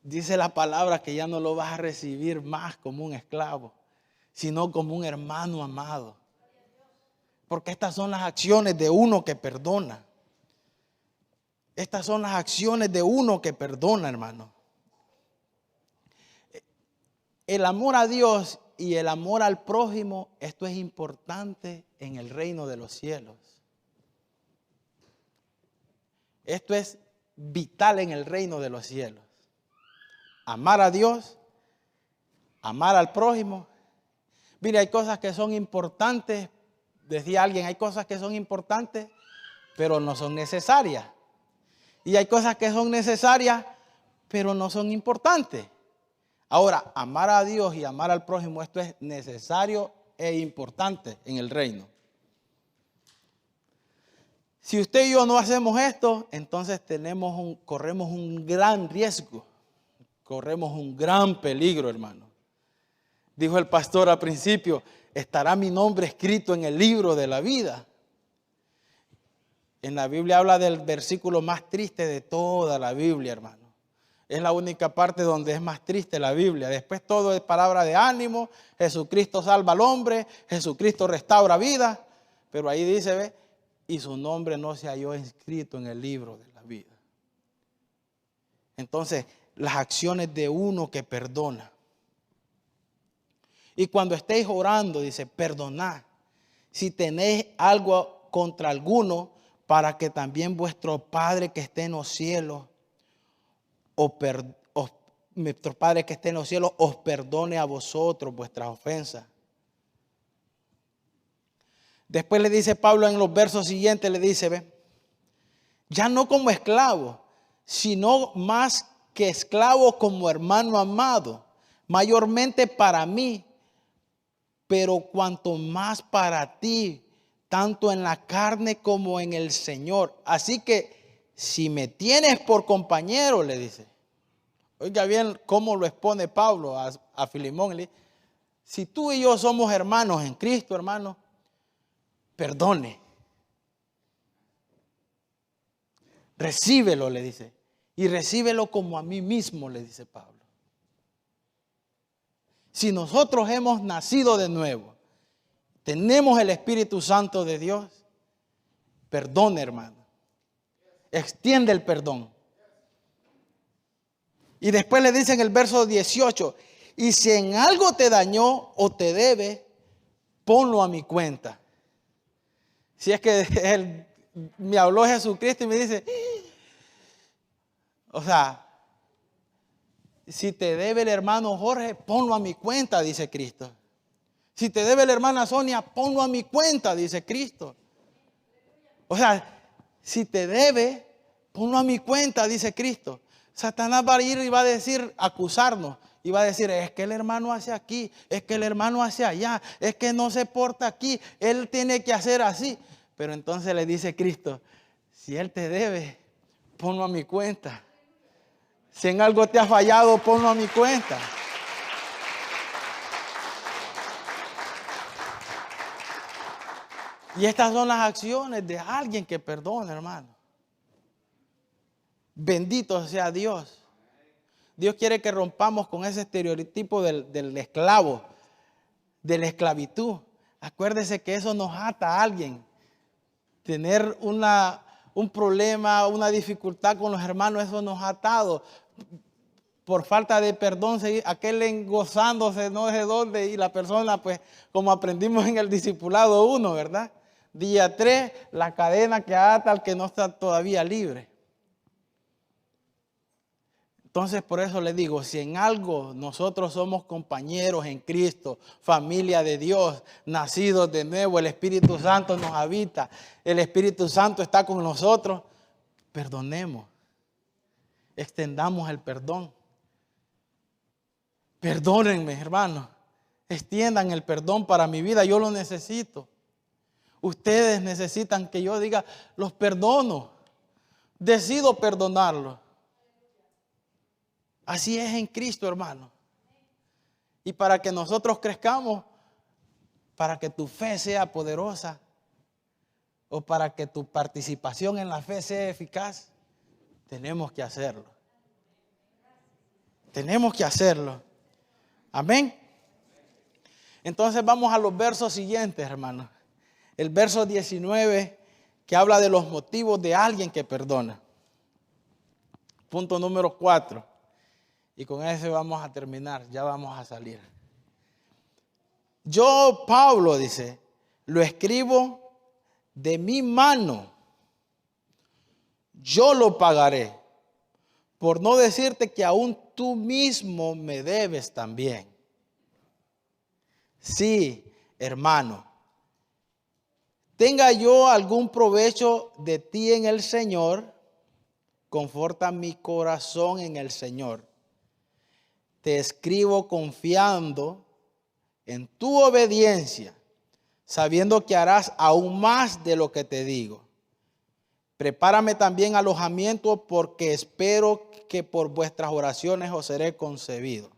dice la palabra que ya no lo vas a recibir más como un esclavo, sino como un hermano amado. Porque estas son las acciones de uno que perdona. Estas son las acciones de uno que perdona, hermano. El amor a Dios y el amor al prójimo, esto es importante en el reino de los cielos. Esto es vital en el reino de los cielos. Amar a Dios, amar al prójimo. Mire, hay cosas que son importantes. Decía alguien, hay cosas que son importantes, pero no son necesarias. Y hay cosas que son necesarias, pero no son importantes. Ahora, amar a Dios y amar al prójimo, esto es necesario e importante en el reino. Si usted y yo no hacemos esto, entonces corremos un gran riesgo, corremos un gran peligro, hermano. Dijo el pastor al principio, estará mi nombre escrito en el libro de la vida. En la Biblia habla del versículo más triste de toda la Biblia, hermano. Es la única parte donde es más triste la Biblia. Después todo es palabra de ánimo. Jesucristo salva al hombre. Jesucristo restaura vida. Pero ahí dice, ve, y su nombre no se halló inscrito en el libro de la vida. Entonces, las acciones de uno que perdona. Y cuando estéis orando, dice, perdonad si tenéis algo contra alguno, para que también vuestro Padre que esté en los cielos, vuestro Padre que esté en los cielos, os perdone a vosotros vuestras ofensas. Después le dice Pablo en los versos siguientes, le dice, ve, ya no como esclavo, sino más que esclavo como hermano amado, mayormente para mí, pero cuanto más para ti, tanto en la carne como en el Señor. Así que si me tienes por compañero, le dice. Oiga bien cómo lo expone Pablo a Filemón. Si tú y yo somos hermanos en Cristo, hermano, perdone. Recíbelo, le dice. Y recíbelo como a mí mismo, le dice Pablo. Si nosotros hemos nacido de nuevo, tenemos el Espíritu Santo de Dios, perdone, hermano. Extiende el perdón. Y después le dice en el verso 18, y si en algo te dañó o te debe, ponlo a mi cuenta. Si es que me habló Jesucristo y me dice, o sea, si te debe el hermano Jorge, ponlo a mi cuenta, dice Cristo. Si te debe la hermana Sonia, ponlo a mi cuenta, dice Cristo. O sea, si te debe, ponlo a mi cuenta, dice Cristo. Satanás va a ir y va a decir, acusarnos. Y va a decir, es que el hermano hace aquí, es que el hermano hace allá, es que no se porta aquí, él tiene que hacer así. Pero entonces le dice Cristo, si él te debe, ponlo a mi cuenta. Si en algo te ha fallado, ponlo a mi cuenta. Y estas son las acciones de alguien que perdona, hermano. Bendito sea Dios. Dios quiere que rompamos con ese estereotipo del esclavo, de la esclavitud. Acuérdese que eso nos ata a alguien. Tener un problema, una dificultad con los hermanos, eso nos ha atado. Por falta de perdón, aquel engozándose no sé dónde, y la persona, pues, como aprendimos en el discipulado 1, ¿verdad? Día 3, la cadena que ata al que no está todavía libre. Entonces, por eso le digo, si en algo nosotros somos compañeros en Cristo, familia de Dios, nacidos de nuevo, el Espíritu Santo nos habita, el Espíritu Santo está con nosotros, perdonemos, extendamos el perdón. Perdónenme, hermanos, extiendan el perdón para mi vida, yo lo necesito. Ustedes necesitan que yo diga, los perdono, decido perdonarlos. Así es en Cristo, hermano. Y para que nosotros crezcamos, para que tu fe sea poderosa, o para que tu participación en la fe sea eficaz, tenemos que hacerlo. Tenemos que hacerlo. Amén. Entonces vamos a los versos siguientes, hermanos. El verso 19, que habla de los motivos de alguien que perdona. Punto número 4. Y con ese vamos a terminar, ya vamos a salir. Yo, Pablo, dice, lo escribo de mi mano. Yo lo pagaré. Por no decirte que aún tú mismo me debes también. Sí, hermano. Tenga yo algún provecho de ti en el Señor, conforta mi corazón en el Señor. Te escribo confiando en tu obediencia, sabiendo que harás aún más de lo que te digo. Prepárame también alojamiento, porque espero que por vuestras oraciones os seré concedido.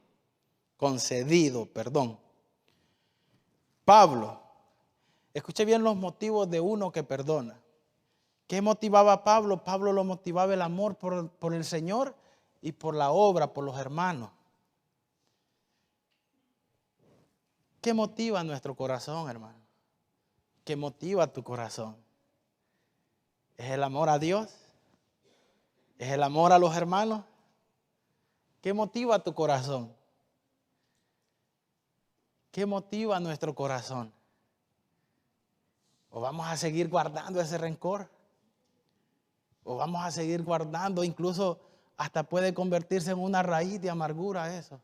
Pablo, escuche bien los motivos de uno que perdona. ¿Qué motivaba a Pablo? Pablo lo motivaba el amor por el Señor y por la obra, por los hermanos. ¿Qué motiva nuestro corazón, hermano? ¿Qué motiva tu corazón? ¿Es el amor a Dios? ¿Es el amor a los hermanos? ¿Qué motiva tu corazón? ¿Qué motiva nuestro corazón? ¿O vamos a seguir guardando ese rencor? ¿O vamos a seguir guardando? Incluso hasta puede convertirse en una raíz de amargura eso.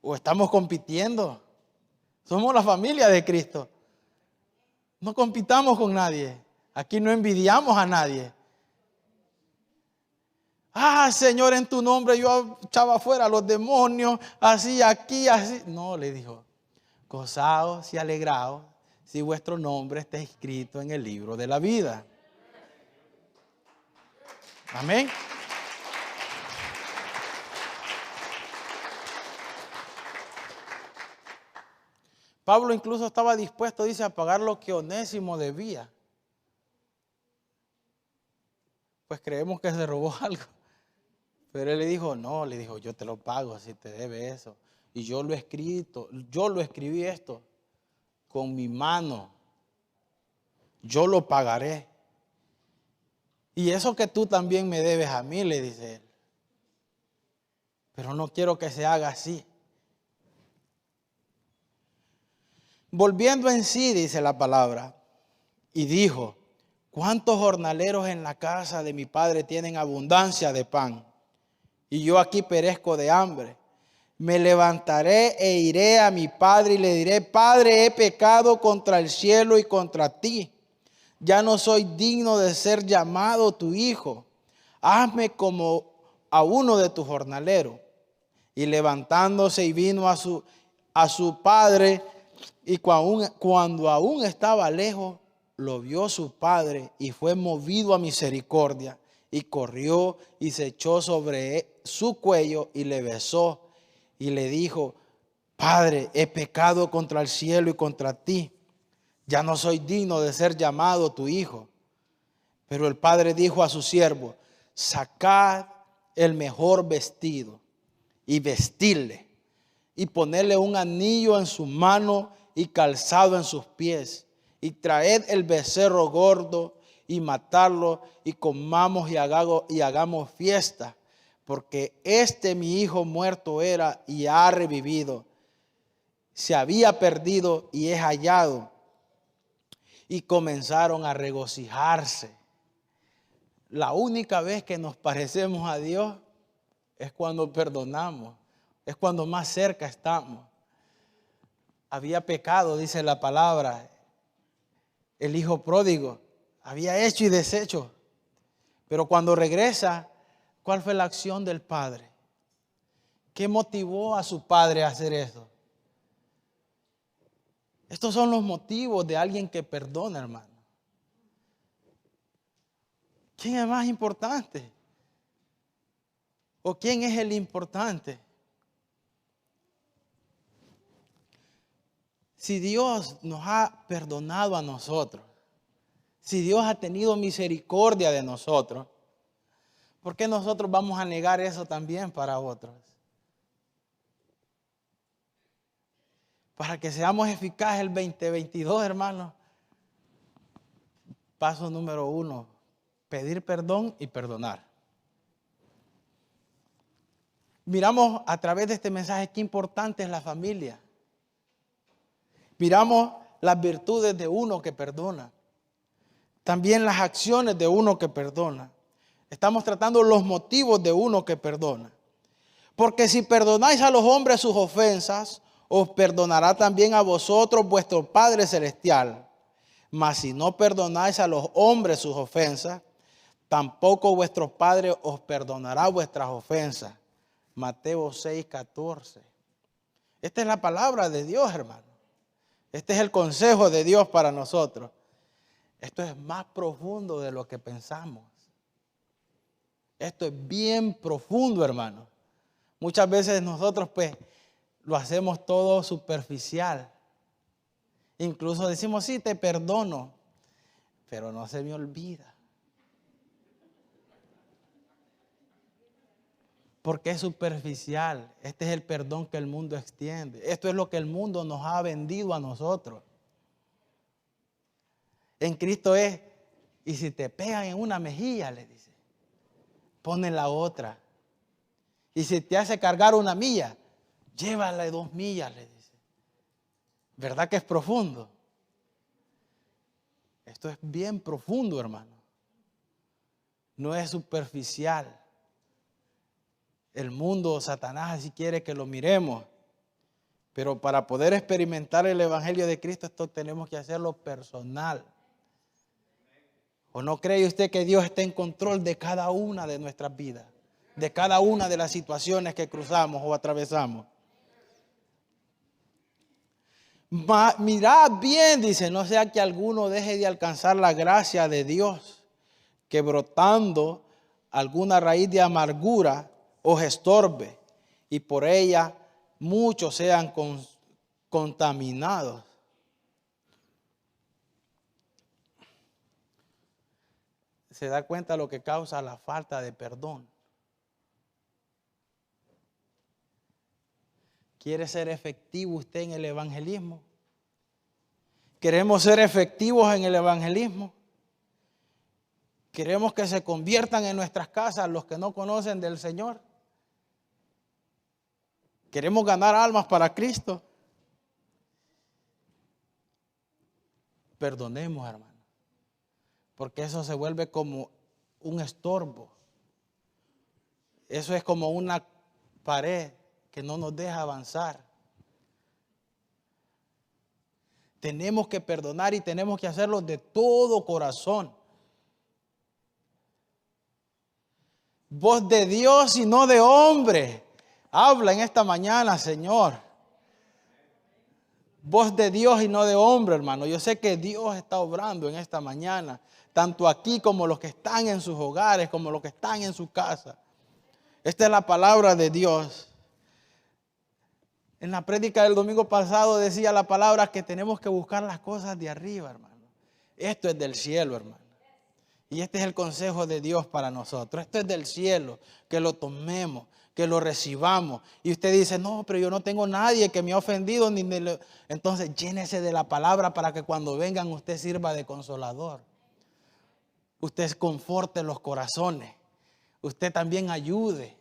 ¿O estamos compitiendo? Somos la familia de Cristo. No compitamos con nadie. Aquí no envidiamos a nadie. Señor, en tu nombre yo echaba fuera a los demonios, así, aquí, así. No, le dijo, gozaos y alegraos si vuestro nombre está escrito en el libro de la vida. Amén. Pablo incluso estaba dispuesto, dice, a pagar lo que Onésimo debía. Pues creemos que se robó algo. Pero él le dijo, no, le dijo, yo te lo pago si te debe eso. Y yo lo he escrito, yo lo escribí esto con mi mano. Yo lo pagaré. Y eso que tú también me debes a mí, le dice él. Pero no quiero que se haga así. Volviendo en sí, dice la palabra, y dijo, ¿cuántos jornaleros en la casa de mi padre tienen abundancia de pan? Y yo aquí perezco de hambre. Me levantaré e iré a mi padre y le diré, Padre, he pecado contra el cielo y contra ti. Ya no soy digno de ser llamado tu hijo. Hazme como a uno de tus jornaleros. Y levantándose y vino a su padre, y cuando aún estaba lejos, lo vio su padre y fue movido a misericordia. Y corrió y se echó sobre su cuello y le besó. Y le dijo, Padre, he pecado contra el cielo y contra ti. Ya no soy digno de ser llamado tu hijo. Pero el padre dijo a su siervo, sacad el mejor vestido y vestirle, y ponerle un anillo en su mano y calzado en sus pies, y traed el becerro gordo y matarlo, y comamos y hagamos fiesta, porque mi hijo muerto era y ha revivido, se había perdido y es hallado. Y comenzaron a regocijarse. La única vez que nos parecemos a Dios es cuando perdonamos, es cuando más cerca estamos. Había pecado, dice la palabra, el hijo pródigo, había hecho y deshecho. Pero cuando regresa, ¿cuál fue la acción del padre? ¿Qué motivó a su padre a hacer eso? Estos son los motivos de alguien que perdona, hermano. ¿Quién es más importante? ¿O quién es el importante? Si Dios nos ha perdonado a nosotros, si Dios ha tenido misericordia de nosotros, ¿por qué nosotros vamos a negar eso también para otros? Para que seamos eficaces el 2022, hermanos. Paso número 1, pedir perdón y perdonar. Miramos a través de este mensaje qué importante es la familia. Miramos las virtudes de uno que perdona. También las acciones de uno que perdona. Estamos tratando los motivos de uno que perdona. Porque si perdonáis a los hombres sus ofensas, os perdonará también a vosotros vuestro Padre Celestial. Mas si no perdonáis a los hombres sus ofensas, tampoco vuestro Padre os perdonará vuestras ofensas. Mateo 6:14. Esta es la palabra de Dios, hermano. Este es el consejo de Dios para nosotros. Esto es más profundo de lo que pensamos. Esto es bien profundo, hermano. Muchas veces nosotros pues lo hacemos todo superficial. Incluso decimos, sí, te perdono, pero no se me olvida. Porque es superficial. Este es el perdón que el mundo extiende. Esto es lo que el mundo nos ha vendido a nosotros. En Cristo es, y si te pegan en una mejilla, le dice, pon en la otra. Y si te hace cargar una milla, Llévala 2 millas, le dice. ¿Verdad que es profundo? Esto es bien profundo, hermano. No es superficial. El mundo, Satanás, así quiere que lo miremos. Pero para poder experimentar el Evangelio de Cristo, esto tenemos que hacerlo personal. ¿O no cree usted que Dios está en control de cada una de nuestras vidas? De cada una de las situaciones que cruzamos o atravesamos. Mirad bien, dice, no sea que alguno deje de alcanzar la gracia de Dios, que brotando alguna raíz de amargura os estorbe, y por ella muchos sean contaminados. ¿Se da cuenta lo que causa la falta de perdón? ¿Quiere ser efectivo usted en el evangelismo? ¿Queremos ser efectivos en el evangelismo? ¿Queremos que se conviertan en nuestras casas los que no conocen del Señor? ¿Queremos ganar almas para Cristo? Perdonemos, hermano, porque eso se vuelve como un estorbo. Eso es como una pared que no nos deja avanzar. Tenemos que perdonar y tenemos que hacerlo de todo corazón. Voz de Dios y no de hombre. Habla en esta mañana, Señor. Voz de Dios y no de hombre, hermano. Yo sé que Dios está obrando en esta mañana, tanto aquí como los que están en sus hogares, como los que están en su casa. Esta es la palabra de Dios. En la prédica del domingo pasado decía la palabra que tenemos que buscar las cosas de arriba, hermano. Esto es del cielo, hermano. Y este es el consejo de Dios para nosotros. Esto es del cielo, que lo tomemos, que lo recibamos. Y usted dice, no, pero yo no tengo nadie que me ha ofendido. Entonces llénese de la palabra para que cuando vengan usted sirva de consolador. Usted conforte los corazones. Usted también ayude.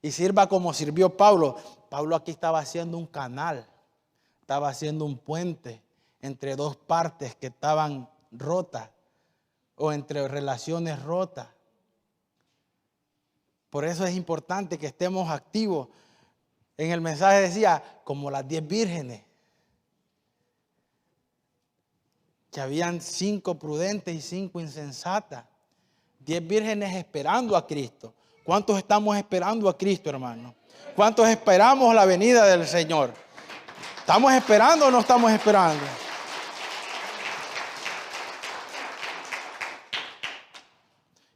Y sirva como sirvió Pablo. Pablo aquí estaba haciendo un canal. Estaba haciendo un puente entre dos partes que estaban rotas. O entre relaciones rotas. Por eso es importante que estemos activos. En el mensaje decía, como las 10 vírgenes. Que habían 5 prudentes y 5 insensatas. 10 vírgenes esperando a Cristo. ¿Cuántos estamos esperando a Cristo, hermano? ¿Cuántos esperamos la venida del Señor? ¿Estamos esperando o no estamos esperando?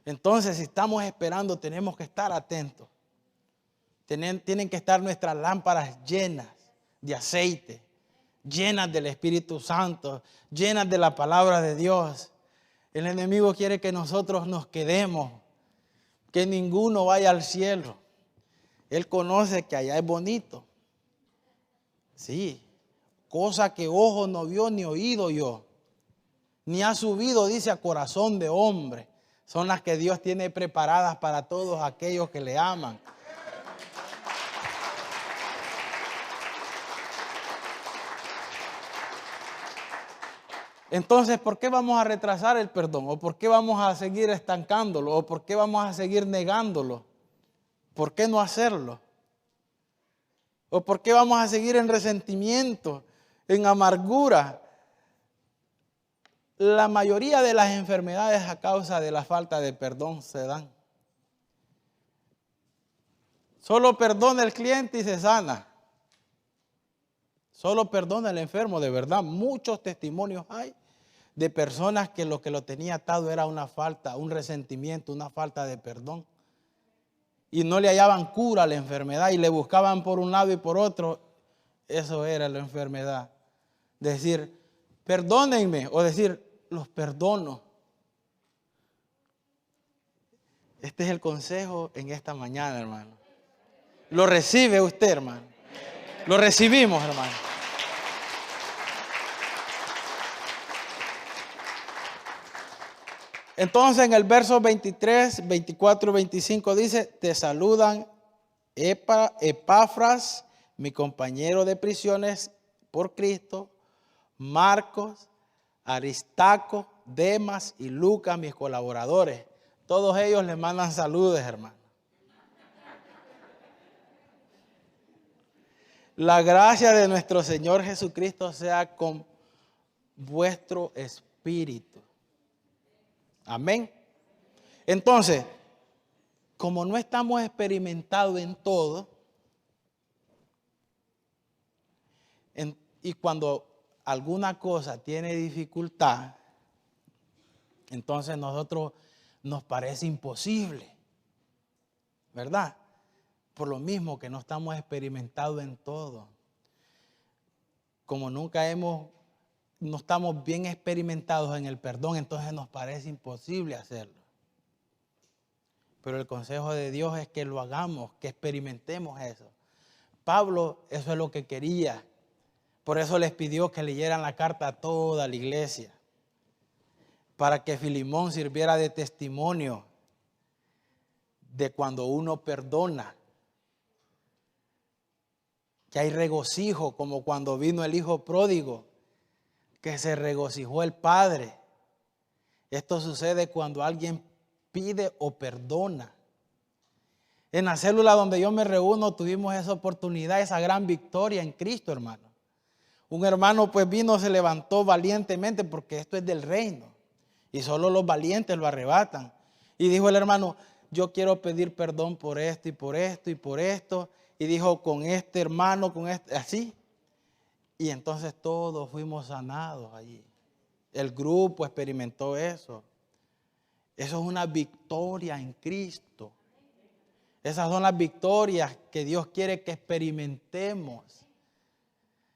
Entonces, si estamos esperando, tenemos que estar atentos. Tienen que estar nuestras lámparas llenas de aceite, llenas del Espíritu Santo, llenas de la palabra de Dios. El enemigo quiere que nosotros nos quedemos, que ninguno vaya al cielo. Él conoce que allá es bonito. Sí, cosa que ojo no vio ni oído oyó, ni ha subido, dice, a corazón de hombre. Son las que Dios tiene preparadas para todos aquellos que le aman. Entonces, ¿por qué vamos a retrasar el perdón? ¿O por qué vamos a seguir estancándolo? ¿O por qué vamos a seguir negándolo? ¿Por qué no hacerlo? ¿O por qué vamos a seguir en resentimiento, en amargura? La mayoría de las enfermedades a causa de la falta de perdón se dan. Solo perdona el cliente y se sana. Solo perdona el enfermo, de verdad. Muchos testimonios hay de personas que lo tenía atado era una falta, un resentimiento, una falta de perdón. Y no le hallaban cura a la enfermedad y le buscaban por un lado y por otro. Eso era la enfermedad. Decir, perdónenme, o decir, los perdono. Este es el consejo en esta mañana, hermano. Lo recibe usted, hermano. Lo recibimos, hermano. Entonces en el verso 23, 24 y 25 dice, te saludan Epafras, mi compañero de prisiones por Cristo, Marcos, Aristarco, Demas y Lucas, mis colaboradores. Todos ellos les mandan saludos, hermano. La gracia de nuestro Señor Jesucristo sea con vuestro espíritu. Amén. Entonces, como no estamos experimentados en todo, y cuando alguna cosa tiene dificultad, entonces nosotros nos parece imposible, ¿verdad? Por lo mismo que no estamos experimentados en todo. Como no estamos bien experimentados en el perdón, entonces nos parece imposible hacerlo. Pero el consejo de Dios es que lo hagamos, que experimentemos eso. Pablo eso es lo que quería. Por eso les pidió que leyeran la carta a toda la iglesia, para que Filemón sirviera de testimonio de cuando uno perdona, que hay regocijo, como cuando vino el hijo pródigo, que se regocijó el padre. Esto sucede cuando alguien pide o perdona. En la célula donde yo me reúno tuvimos esa oportunidad, esa gran victoria en Cristo, hermano. Un hermano pues vino, se levantó valientemente porque esto es del reino y solo los valientes lo arrebatan. Y dijo el hermano, yo quiero pedir perdón por esto y por esto y por esto. Y dijo, con este hermano, con este, así. Y entonces todos fuimos sanados allí. El grupo experimentó eso. Eso es una victoria en Cristo. Esas son las victorias que Dios quiere que experimentemos.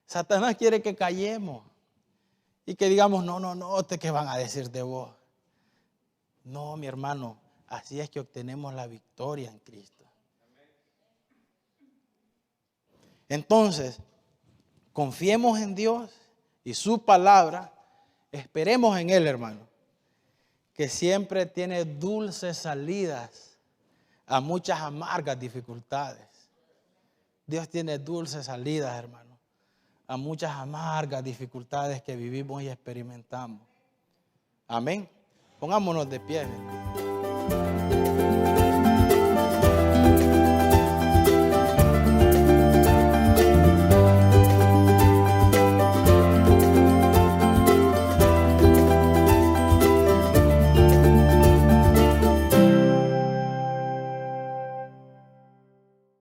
Satanás quiere que callemos y que digamos, no, ¿qué van a decir de vos? No, mi hermano, así es que obtenemos la victoria en Cristo. Entonces, confiemos en Dios y su palabra, esperemos en Él, hermano, que siempre tiene dulces salidas a muchas amargas dificultades. Dios tiene dulces salidas, hermano, a muchas amargas dificultades que vivimos y experimentamos. Amén. Pongámonos de pie.